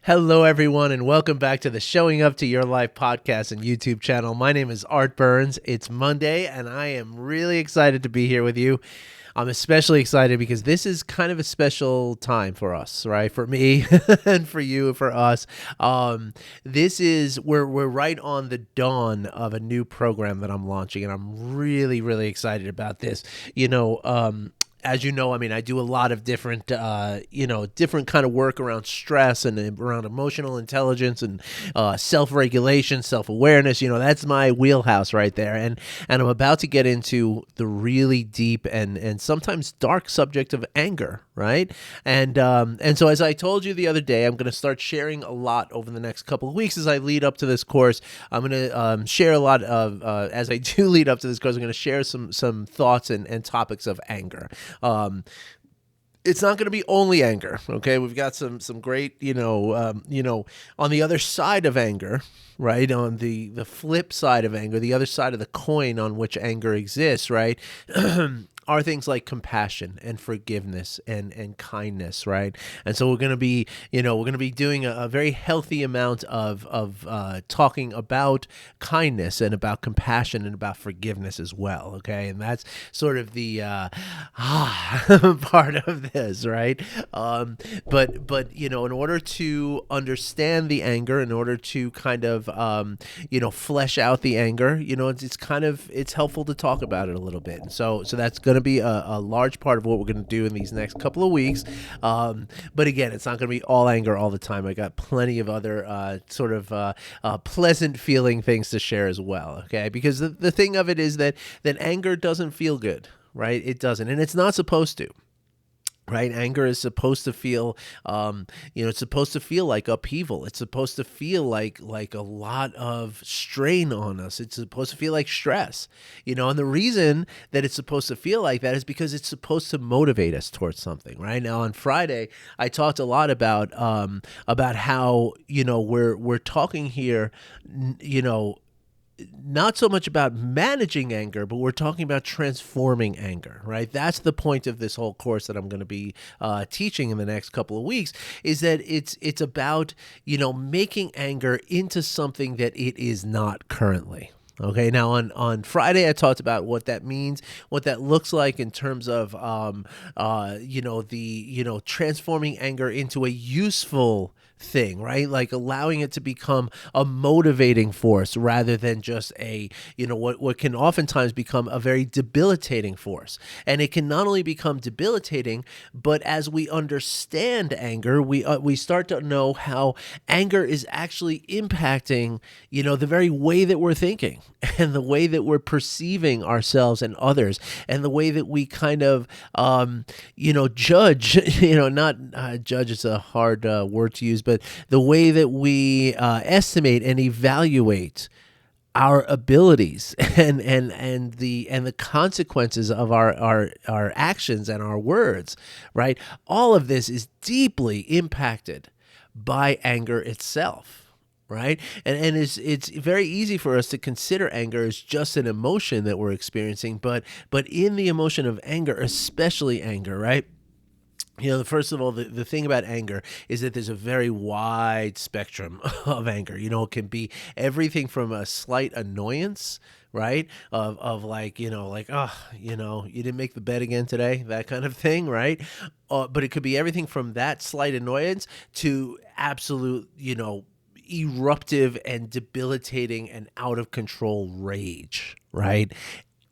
Hello, everyone, and welcome back to the Showing Up to Your Life podcast and YouTube channel. My name is Art Burns. It's Monday, and I am really excited to be here with you. I'm especially excited because this is kind of a special time for us, right? For me and for you, for us. This is we're right on the dawn of a new program that I'm launching, and I'm really, really excited about this. As you know, I mean, I do a lot of different, different kind of work around stress and around emotional intelligence and self-regulation, self-awareness. That's my wheelhouse right there. And I'm about to get into the really deep and sometimes dark subject of anger, right? And so, as I told you the other day, I'm going to start sharing a lot over the next couple of weeks as I lead up to this course. I'm going to share a lot of, as I do lead up to this course, I'm going to share some thoughts and topics of anger. It's not going to be only anger. Okay, we've got some great, on the other side of anger, right? On the flip side of anger, the other side of the coin on which anger exists, right? Are things like compassion and forgiveness and kindness, right? And so we're going to be doing a very healthy amount of talking about kindness and about compassion and about forgiveness as well, okay? And that's sort of the part of this, right? But in order to understand the anger, in order to kind of flesh out the anger, it's helpful to talk about it a little bit. And so that's going to be a large part of what we're going to do in these next couple of weeks. But again, it's not going to be all anger all the time. I got plenty of other pleasant feeling things to share as well. Okay, because the thing of it is that anger doesn't feel good, right? It doesn't, and it's not supposed to. Right? Anger is supposed to feel, it's supposed to feel like upheaval. It's supposed to feel like a lot of strain on us. It's supposed to feel like stress, and the reason that it's supposed to feel like that is because it's supposed to motivate us towards something, right? Now, on Friday, I talked a lot about how, we're talking here, not so much about managing anger, but we're talking about transforming anger, right? That's the point of this whole course that I'm going to be teaching in the next couple of weeks, is that it's about, making anger into something that it is not currently. Okay, now on Friday, I talked about what that means, what that looks like in terms of, transforming anger into a useful thing, right? Like allowing it to become a motivating force rather than just what can oftentimes become a very debilitating force. And it can not only become debilitating, but as we understand anger, we start to know how anger is actually impacting, the very way that we're thinking and the way that we're perceiving ourselves and others and the way that we kind of, judge, not judge is a hard word to use, but the way that we estimate and evaluate our abilities and the consequences of our actions and our words, right? All of this is deeply impacted by anger itself. Right. And it's very easy for us to consider anger as just an emotion that we're experiencing. But in the emotion of anger, especially anger, right? First of all, the thing about anger is that there's a very wide spectrum of anger. It can be everything from a slight annoyance, right? Of like, you didn't make the bed again today, that kind of thing, right? But it could be everything from that slight annoyance to absolute, eruptive and debilitating and out of control rage, right?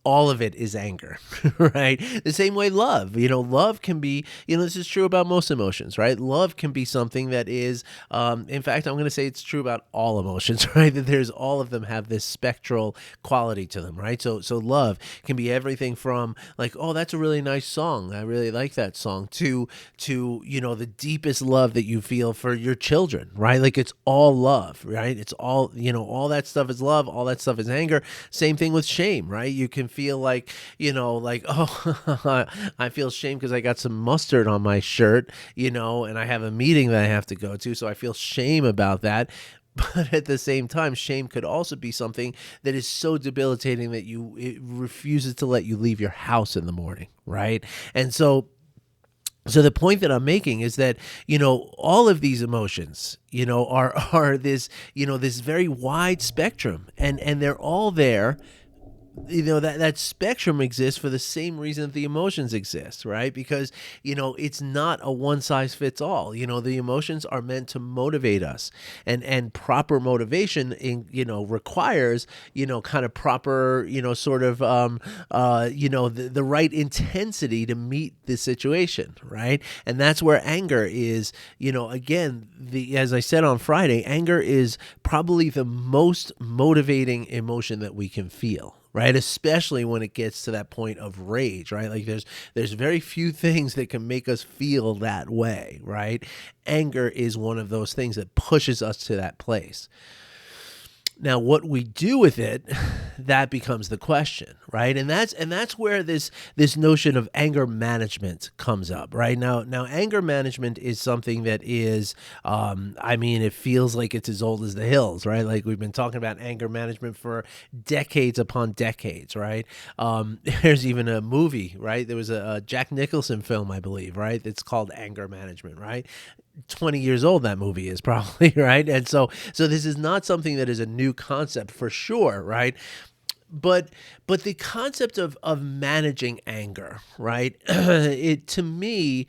All of it is anger, right? The same way love, love can be, this is true about most emotions, right? Love can be something that is, in fact, I'm going to say it's true about all emotions, right? That there's all of them have this spectral quality to them, right? So love can be everything from like, oh, that's a really nice song, I really like that song, to the deepest love that you feel for your children, right? Like it's all love, right? It's all, all that stuff is love, all that stuff is anger. Same thing with shame, right? You can feel like, oh, I feel shame because I got some mustard on my shirt, and I have a meeting that I have to go to, so I feel shame about that. But at the same time, shame could also be something that is so debilitating that it refuses to let you leave your house in the morning, right? And so So the point that I'm making is that, all of these emotions, are this, this very wide spectrum, and they're all there. That spectrum exists for the same reason that the emotions exist, right? Because it's not a one size fits all. The emotions are meant to motivate us, and proper motivation requires kind of proper sort of the right intensity to meet the situation, right? And that's where anger is. Again, the as I said on Friday, anger is probably the most motivating emotion that we can feel, right? Especially when it gets to that point of rage, right? Like there's very few things that can make us feel that way, right? Anger is one of those things that pushes us to that place. Now, what we do with it, that becomes the question, right? And that's where this notion of anger management comes up, right? Now, anger management is something that is, it feels like it's as old as the hills, right? Like we've been talking about anger management for decades upon decades, right? There's even a movie, right? There was a Jack Nicholson film, I believe, right? It's called Anger Management, right? 20 years old that movie is probably, right? And so this is not something that is a new concept for sure, right? But the concept of managing anger, right? It to me,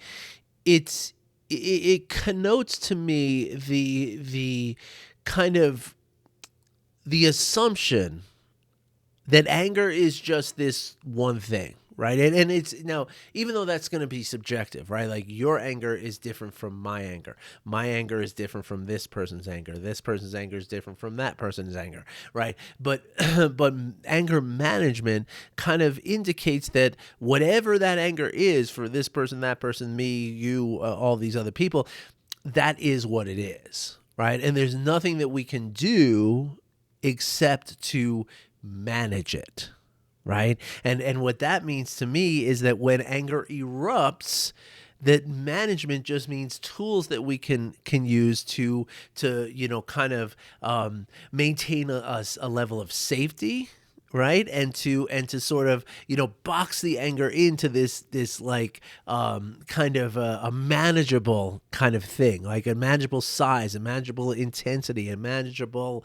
it connotes to me the kind of the assumption that anger is just this one thing, right? And it's now, even though that's going to be subjective, right? Like your anger is different from my anger. My anger is different from this person's anger. This person's anger is different from that person's anger, right? But but anger management kind of indicates that whatever that anger is for this person, that person, me, you, all these other people, that is what it is, right? And there's nothing that we can do except to manage it, right? And what that means to me is that when anger erupts, that management just means tools that we can use to kind of maintain a level of safety, right? And to sort of box the anger into this like kind of a manageable kind of thing, like a manageable size, a manageable intensity, a manageable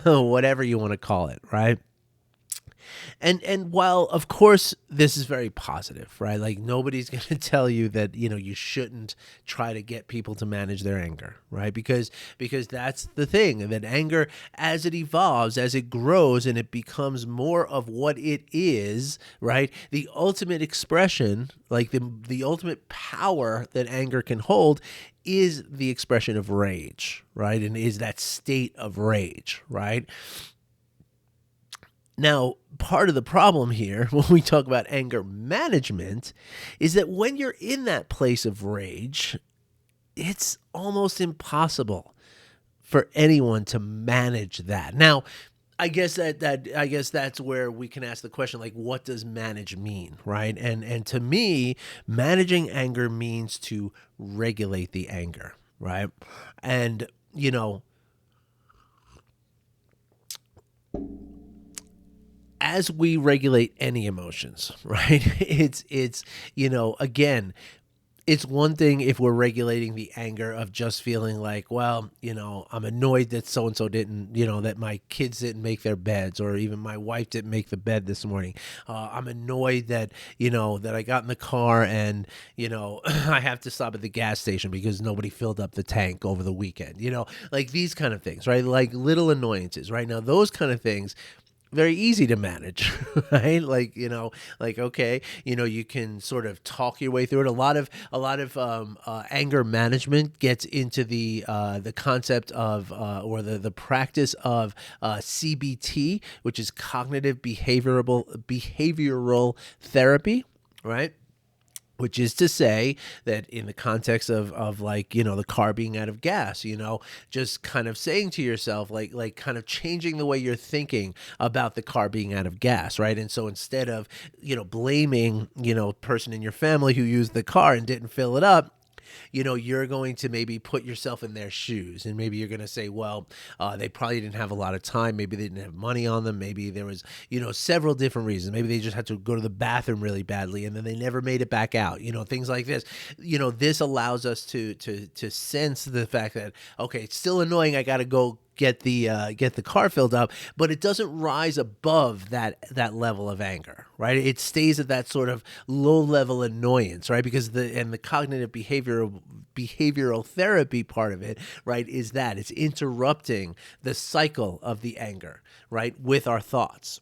whatever you want to call it, right? And while of course this is very positive, right? Like nobody's going to tell you that you shouldn't try to get people to manage their anger, right? Because that's the thing, that anger, as it evolves, as it grows, and it becomes more of what it is, right? The ultimate expression, like the ultimate power that anger can hold, is the expression of rage, right? And is that state of rage, right? Now, part of the problem here when we talk about anger management is that when you're in that place of rage, it's almost impossible for anyone to manage that. Now, I guess that's where we can ask the question, like, what does manage mean, right? And to me, managing anger means to regulate the anger, right? And as we regulate any emotions, right? It's again, it's one thing if we're regulating the anger of just feeling like, well, I'm annoyed that so and so didn't, that my kids didn't make their beds, or even my wife didn't make the bed this morning. I'm annoyed that that I got in the car and I have to stop at the gas station because nobody filled up the tank over the weekend. Like these kind of things, right? Like little annoyances, right? Now those kind of things, very easy to manage, right? Like, okay, you can sort of talk your way through it. A lot of anger management gets into the concept of or the practice of CBT, which is cognitive behavioral therapy, right? Which is to say that in the context of like, the car being out of gas, just kind of saying to yourself, like kind of changing the way you're thinking about the car being out of gas, right? And so instead of, blaming, person in your family who used the car and didn't fill it up, you're going to maybe put yourself in their shoes, and maybe you're going to say, well, they probably didn't have a lot of time. Maybe they didn't have money on them. Maybe there was, several different reasons. Maybe they just had to go to the bathroom really badly, and then they never made it back out. Things like this. This allows us to sense the fact that, okay, it's still annoying. I got to go get the car filled up, but it doesn't rise above that level of anger, right? It stays at that sort of low level annoyance, right? Because the cognitive behavioral therapy part of it, right, is that it's interrupting the cycle of the anger, right, with our thoughts.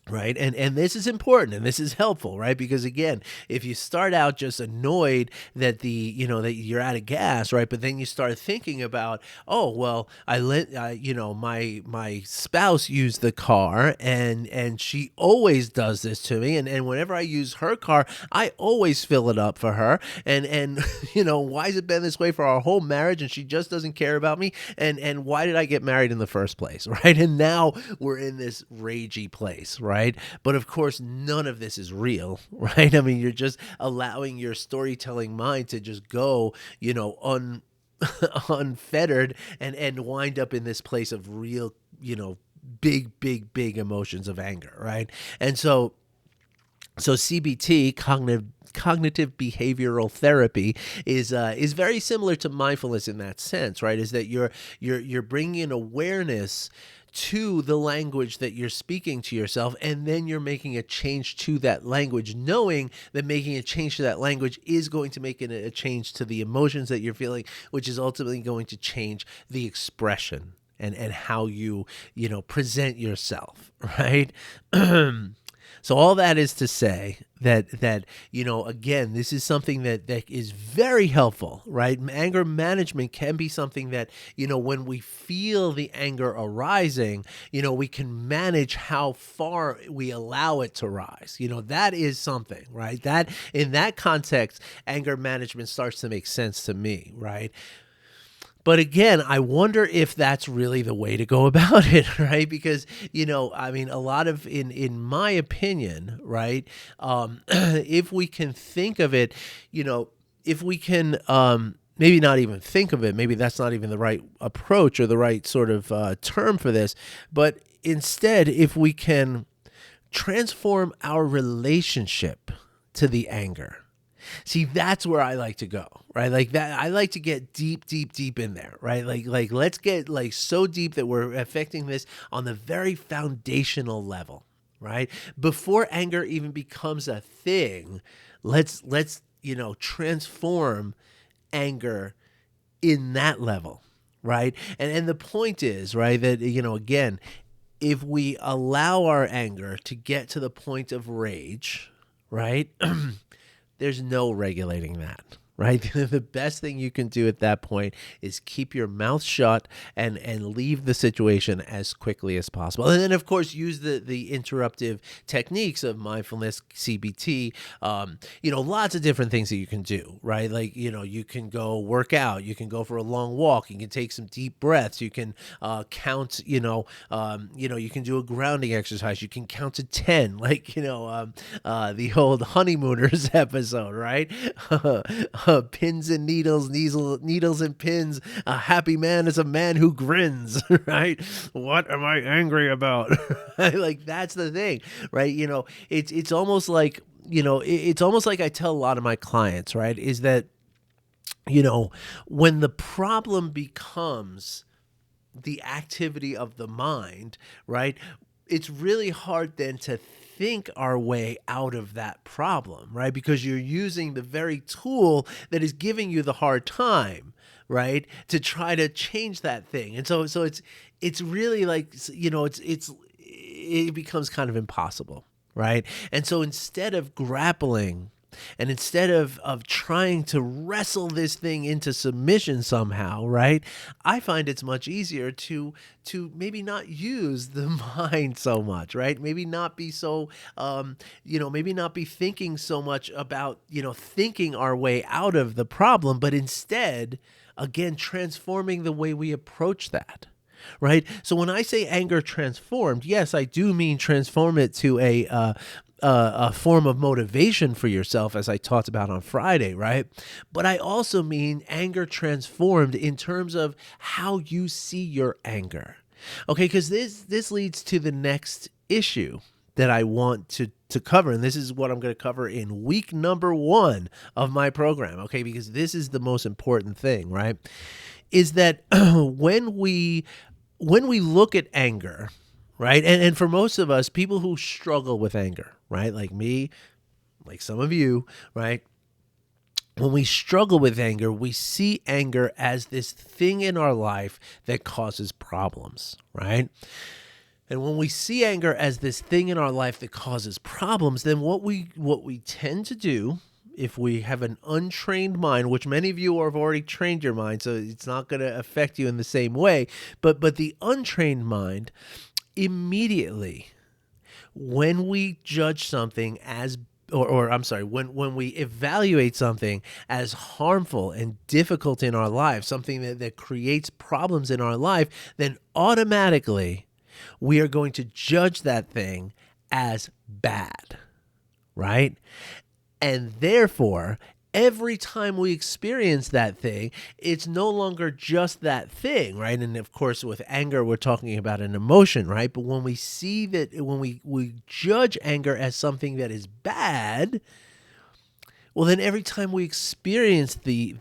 Right. And this is important, and this is helpful, right? Because again, if you start out just annoyed that that you're out of gas, right? But then you start thinking about, oh, well, I let, my spouse use the car, and she always does this to me. And whenever I use her car, I always fill it up for her. And why has it been this way for our whole marriage? And she just doesn't care about me. And why did I get married in the first place? Right. And now we're in this ragey place, right? But of course, none of this is real, right? I mean, you're just allowing your storytelling mind to just go, unfettered and wind up in this place of real, big emotions of anger, right? And so CBT, cognitive behavioral therapy, is very similar to mindfulness in that sense, right? Is that you're bringing in awareness to the language that you're speaking to yourself, and then you're making a change to that language, knowing that making a change to that language is going to make a change to the emotions that you're feeling, which is ultimately going to change the expression and how you present yourself, right? So all that is to say that again, this is something that is very helpful, right? Anger management can be something that, when we feel the anger arising, we can manage how far we allow it to rise. That is something, right? That in that context, anger management starts to make sense to me, right? But again, I wonder if that's really the way to go about it, right? Because, I mean, a lot of, in my opinion, right, if we can think of it, if we can maybe not even think of it, maybe that's not even the right approach or the right sort of term for this, but instead, if we can transform our relationship to the anger. See, that's where I like to go, right? Like that, I like to get deep in there, right? Like let's get like so deep that we're affecting this on the very foundational level, right? Before anger even becomes a thing, let's transform anger in that level, right? And the point is, right, that again, if we allow our anger to get to the point of rage, right? There's no regulating that, right? The best thing you can do at that point is keep your mouth shut and leave the situation as quickly as possible. And then, of course, use the interruptive techniques of mindfulness, CBT, lots of different things that you can do, right? Like, you can go work out, you can go for a long walk, you can take some deep breaths, you can count, you can do a grounding exercise, you can count to 10, like, the old honeymooners episode, right? Pins and needles and pins. A happy man is a man who grins, right? What am I angry about? Like, that's the thing, right? It's almost like, it's almost like I tell a lot of my clients, right? Is that, when the problem becomes the activity of the mind, right? It's really hard then to think our way out of that problem, right? Because you're using the very tool that is giving you the hard time, right? To try to change that thing. And so it's really like, it becomes kind of impossible, right? And so instead of grappling and instead of trying to wrestle this thing into submission somehow, right? I find it's much easier to maybe not use the mind so much, right? Maybe not be so, maybe not be thinking so much about, thinking our way out of the problem, but instead, again, transforming the way we approach that. Right. So when I say anger transformed, yes, I do mean transform it to a form of motivation for yourself, as I talked about on Friday, right? But I also mean anger transformed in terms of how you see your anger. Okay, because this leads to the next issue that I want to cover, and this is what I'm going to cover in week number 1 of my program. Okay, because this is the most important thing, right? Is that when we look at anger, right? And for most of us, people who struggle with anger, right? Like me, like some of you, right? When we struggle with anger, we see anger as this thing in our life that causes problems, right? And when we see anger as this thing in our life that causes problems, then what we tend to do, if we have an untrained mind, which many of you have already trained your mind, so it's not going to affect you in the same way, but the untrained mind immediately, when we judge something as or I'm sorry, when we evaluate something as harmful and difficult in our life, something that creates problems in our life, then automatically we are going to judge that thing as bad, right? And therefore, every time we experience that thing, it's no longer just that thing, right? And of course, with anger, we're talking about an emotion, right? But when we see that, when we judge anger as something that is bad, well, then every time we experience the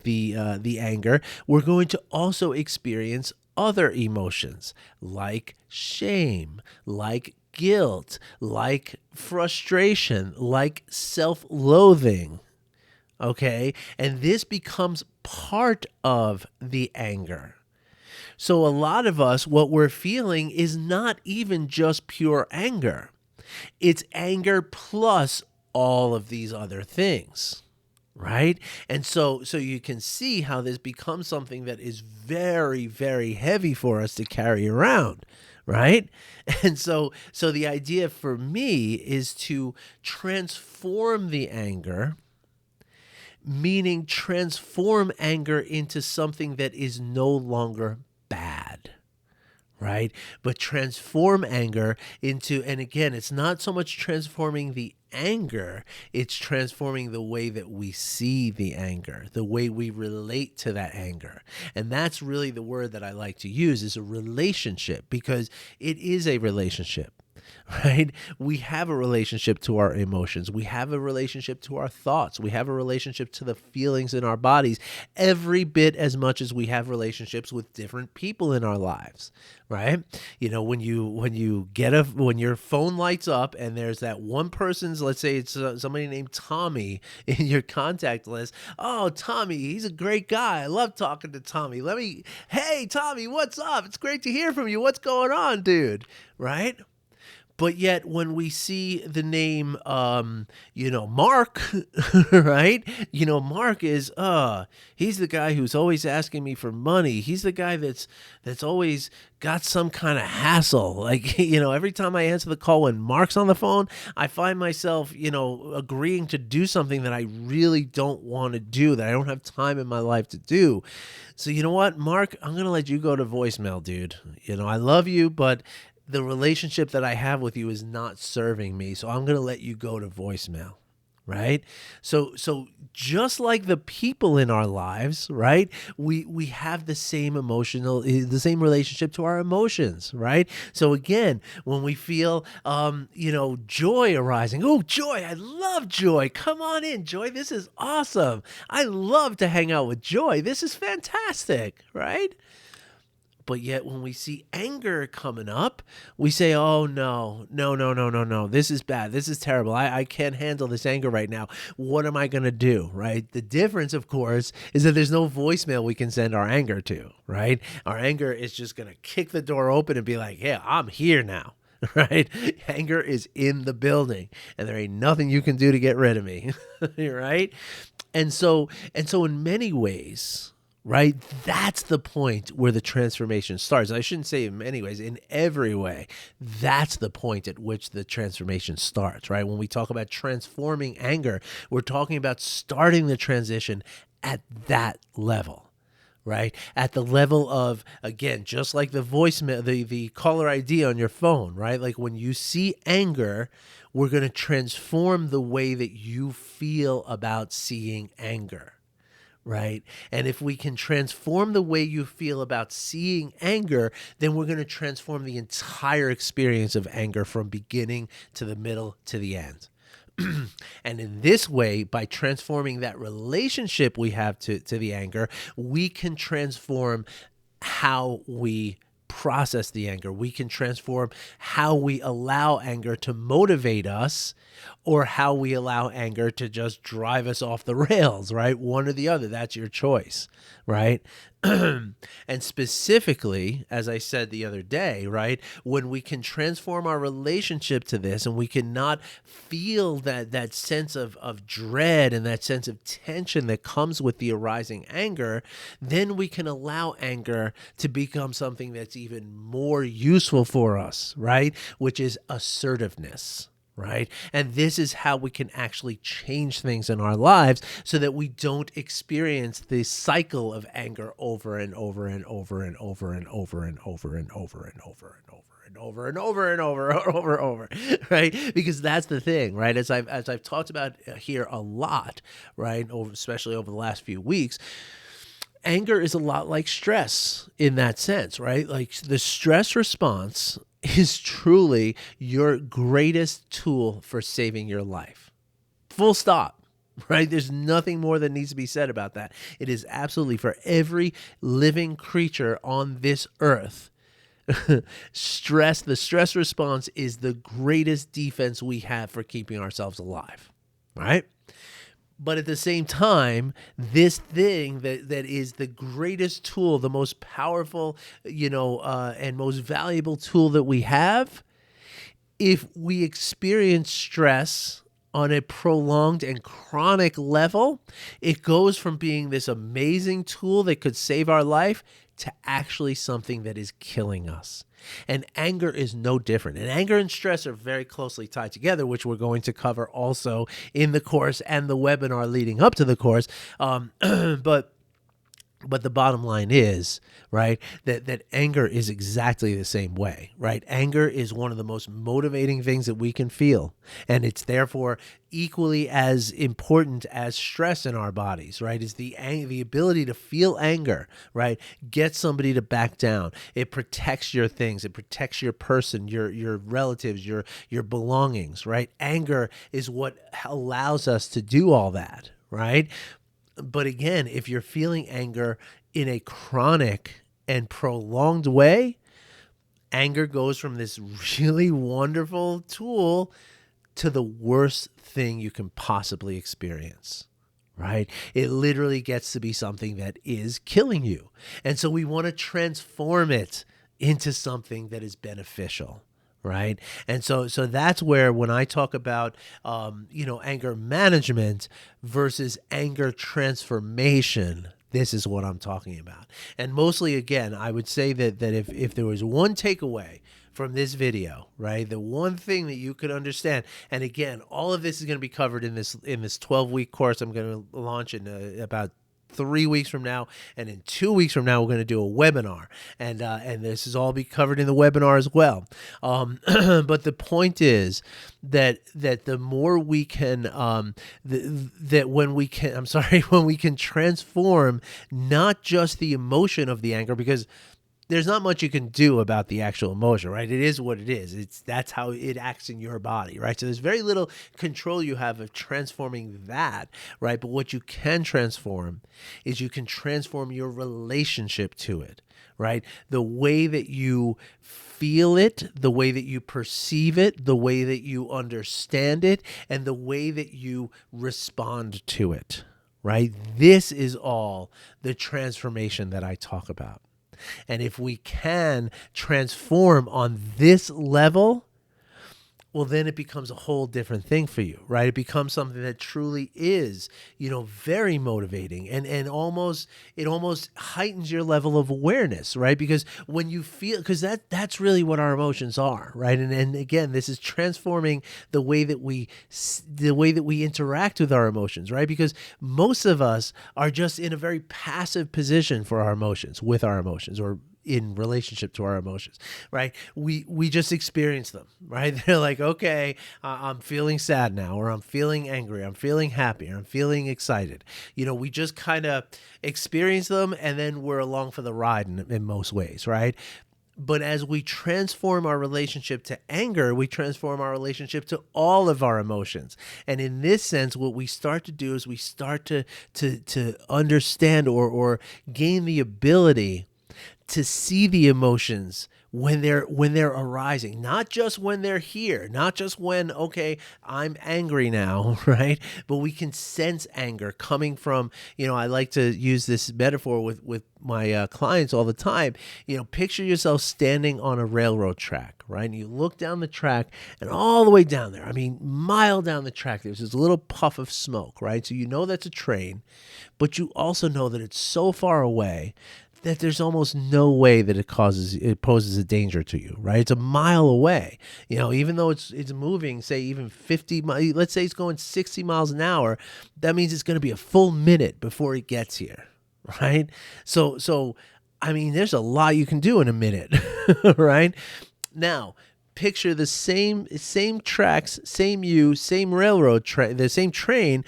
anger, we're going to also experience other emotions like shame, like guilt, like frustration, like self-loathing. Okay? And this becomes part of the anger. So a lot of us, what we're feeling is not even just pure anger. It's anger plus all of these other things. Right? And so you can see how this becomes something that is very, very heavy for us to carry around. Right? And so the idea for me is to transform the anger, meaning transform anger into something that is no longer bad, right? But transform anger into, and again, it's not so much transforming the anger, it's transforming the way that we see the anger, the way we relate to that anger. And that's really the word that I like to use, is a relationship, because it is a relationship. Right? We have a relationship to our emotions. We have a relationship to our thoughts. We have a relationship to the feelings in our bodies, every bit as much as we have relationships with different people in our lives. Right? You know, when your phone lights up and there's that one person's, let's say it's somebody named Tommy in your contact list. Oh, Tommy, he's a great guy. I love talking to Tommy. Hey, Tommy, what's up? It's great to hear from you. What's going on, dude? Right? But yet when we see the name, Mark, right? Mark is, he's the guy who's always asking me for money. He's the guy that's always got some kind of hassle. Like, every time I answer the call when Mark's on the phone, I find myself, agreeing to do something that I really don't want to do, that I don't have time in my life to do. So you know what, Mark, I'm going to let you go to voicemail, dude. I love you, but the relationship that I have with you is not serving me, so I'm going to let you go to voicemail, right? So just like the people in our lives, right? We have the same relationship to our emotions, right? So again, when we feel, joy arising, oh, joy, I love joy. Come on in, Joy. This is awesome. I love to hang out with Joy. This is fantastic, right? But yet when we see anger coming up, we say, oh, no, this is bad. This is terrible. I can't handle this anger right now. What am I going to do, right? The difference, of course, is that there's no voicemail we can send our anger to, right? Our anger is just going to kick the door open and be like, yeah, I'm here now. Right? Anger is in the building and there ain't nothing you can do to get rid of me. Right? And so in many ways, right? That's the point where the transformation starts. I shouldn't say in many ways, in every way. That's the point at which the transformation starts, right? When we talk about transforming anger, we're talking about starting the transition at that level, right? At the level of, again, just like the voicemail, the caller ID on your phone, right? Like when you see anger, we're going to transform the way that you feel about seeing anger, right? And if we can transform the way you feel about seeing anger, then we're going to transform the entire experience of anger from beginning to the middle to the end. And in this way, by transforming that relationship we have to the anger, we can transform how we process the anger. We can transform how we allow anger to motivate us or how we allow anger to just drive us off the rails, right? One or the other. That's your choice, right? And specifically, as I said the other day, right, when we can transform our relationship to this and we cannot feel that sense of dread and that sense of tension that comes with the arising anger, then we can allow anger to become something that's even more useful for us, right, which is assertiveness. Right. And this is how we can actually change things in our lives so that we don't experience this cycle of anger over and over and over and over and over and over and over and over and over and over and over and over and over, right? Because that's the thing, right? As I've talked about here a lot, right? Especially over the last few weeks, anger is a lot like stress in that sense, right? Like the stress response is truly your greatest tool for saving your life. Full stop. Right? There's nothing more that needs to be said about that. It is absolutely for every living creature on this earth. The stress response is the greatest defense we have for keeping ourselves alive. Right? But at the same time, this thing that is the greatest tool, the most powerful, and most valuable tool that we have, if we experience stress on a prolonged and chronic level, it goes from being this amazing tool that could save our life to actually something that is killing us. And anger is no different. And anger and stress are very closely tied together, which we're going to cover also in the course and the webinar leading up to the course. But the bottom line is, right, that anger is exactly the same way, right? Anger is one of the most motivating things that we can feel. And it's therefore equally as important as stress in our bodies, right? Is the ability to feel anger, right? Get somebody to back down. It protects your things. It protects your person, your relatives, your belongings, right? Anger is what allows us to do all that, right? But again, if you're feeling anger in a chronic and prolonged way, anger goes from this really wonderful tool to the worst thing you can possibly experience, right? It literally gets to be something that is killing you. And so we want to transform it into something that is beneficial. Right. And so that's where when I talk about, anger management versus anger transformation, this is what I'm talking about. And mostly, again, I would say that if there was one takeaway from this video, right, the one thing that you could understand, and again, all of this is going to be covered in this 12-week course I'm going to launch in about 3 weeks from now, and in 2 weeks from now, we're going to do a webinar, and this is all be covered in the webinar as well. But the point is that the more we can, when we can transform not just the emotion of the anger, because there's not much you can do about the actual emotion, right? It is what it is. That's how it acts in your body, right? So there's very little control you have of transforming that, right? But what you can transform is you can transform your relationship to it, right? The way that you feel it, the way that you perceive it, the way that you understand it, and the way that you respond to it, right? This is all the transformation that I talk about. And if we can transform on this level, well, then it becomes a whole different thing for you, right? It becomes something that truly is, very motivating, and almost it almost heightens your level of awareness, right? Because when you feel, because that's really what our emotions are, right? And again, this is transforming the way that we interact with our emotions, right? Because most of us are just in a very passive position for our emotions, with our emotions, or in relationship to our emotions, right? We just experience them, right? They're like, okay, I'm feeling sad now, or I'm feeling angry, I'm feeling happy, or I'm feeling excited. We just kind of experience them, and then we're along for the ride in most ways, right? But as we transform our relationship to anger, we transform our relationship to all of our emotions. And in this sense, what we start to do is we start to understand, or gain the ability to see the emotions when they're arising, not just when they're here, not just when, okay, I'm angry now, right? But we can sense anger coming from, I like to use this metaphor with my clients all the time. Picture yourself standing on a railroad track, right? And you look down the track, and all the way down there, I mean, mile down the track, there's this little puff of smoke, right? So that's a train, but you also know that it's so far away that there's almost no way that it poses a danger to you, right? It's a mile away. Even though it's moving, say even 50 miles, let's say it's going 60 miles an hour, that means it's going to be a full minute before it gets here, right? So I mean, there's a lot you can do in a minute, right? Now, picture the same tracks, same railroad train, the same train,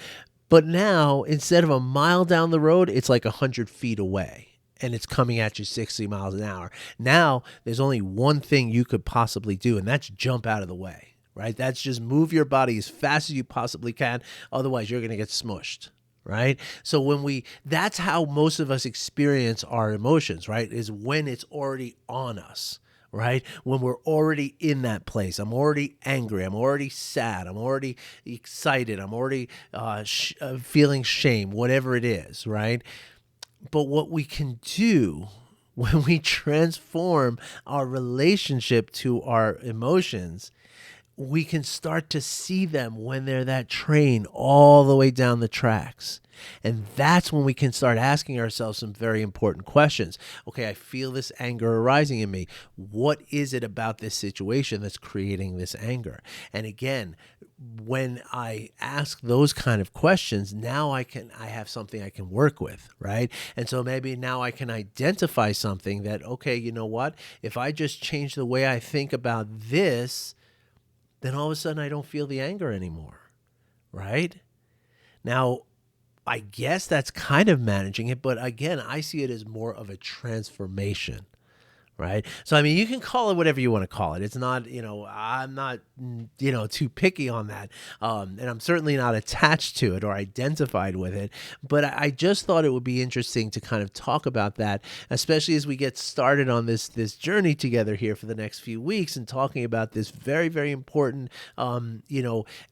but now instead of a mile down the road, it's like 100 feet away, and it's coming at you 60 miles an hour. Now, there's only one thing you could possibly do, and that's jump out of the way, right? That's just move your body as fast as you possibly can. Otherwise, you're going to get smushed, right? So that's how most of us experience our emotions, right? Is when it's already on us, right? When we're already in that place. I'm already angry. I'm already sad. I'm already excited. I'm already feeling shame, whatever it is, right? But what we can do when we transform our relationship to our emotions, we can start to see them when they're that train all the way down the tracks. And that's when we can start asking ourselves some very important questions. Okay, I feel this anger arising in me. What is it about this situation that's creating this anger? And again, when I ask those kind of questions, now I have something I can work with, right? And so maybe now I can identify something that, okay, you know what? If I just change the way I think about this, then all of a sudden I don't feel the anger anymore, right? Now, I guess that's kind of managing it, but again, I see it as more of a transformation, right? So, I mean, you can call it whatever you want to call it. It's not, I'm not, too picky on that. And I'm certainly not attached to it or identified with it. But I just thought it would be interesting to kind of talk about that, especially as we get started on this journey together here for the next few weeks, and talking about this very, very important,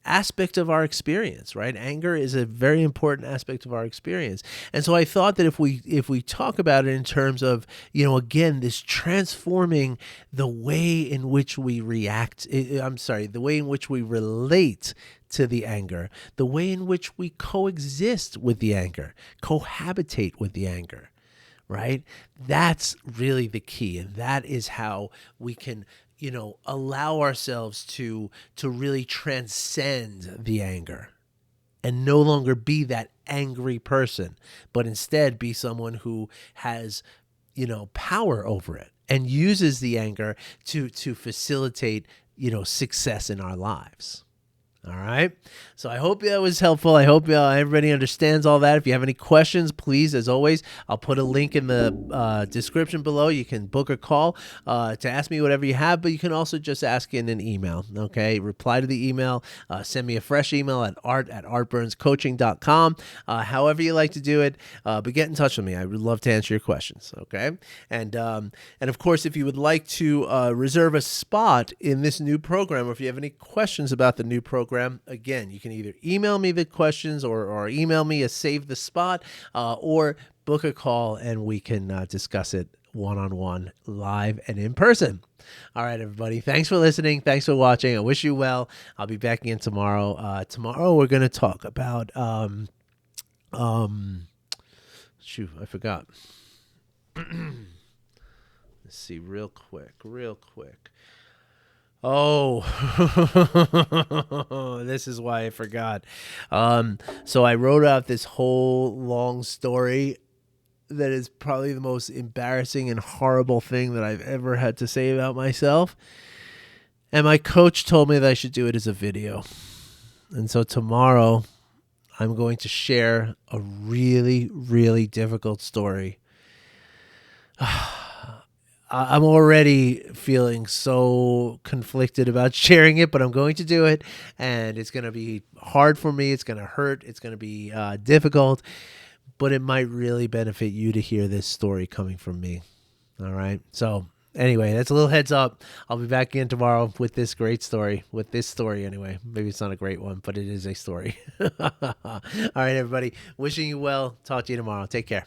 aspect of our experience, right? Anger is a very important aspect of our experience. And so I thought that if we talk about it in terms of, again, this transforming the way in which we the way in which we relate to the anger, the way in which we coexist with the anger, cohabitate with the anger, right? That's really the key. And that is how we can, allow ourselves to really transcend the anger and no longer be that angry person, but instead be someone who has, power over it and uses the anger to facilitate, success in our lives. All right. So I hope that was helpful. I hope everybody understands all that. If you have any questions, please, as always, I'll put a link in the description below. You can book a call to ask me whatever you have, but you can also just ask in an email. Okay. Reply to the email. Send me a fresh email at art@artburnscoaching.com. However you like to do it, but get in touch with me. I would love to answer your questions. Okay. And of course, if you would like to reserve a spot in this new program, or if you have any questions about the new program, again, you can either email me the questions or email me a save the spot, or book a call and we can discuss it one-on-one, live and in person. All right, everybody. Thanks for listening. Thanks for watching. I wish you well. I'll be back again tomorrow. Tomorrow we're going to talk about shoot, I forgot. Let's see real quick. Oh, this is why I forgot. So I wrote out this whole long story that is probably the most embarrassing and horrible thing that I've ever had to say about myself. And my coach told me that I should do it as a video. And so tomorrow I'm going to share a really, really difficult story. I'm already feeling so conflicted about sharing it, but I'm going to do it, and it's going to be hard for me. It's going to hurt. It's going to be difficult, but it might really benefit you to hear this story coming from me. All right. So anyway, that's a little heads up. I'll be back in tomorrow with this great story, anyway. Maybe it's not a great one, but it is a story. All right, everybody. Wishing you well. Talk to you tomorrow. Take care.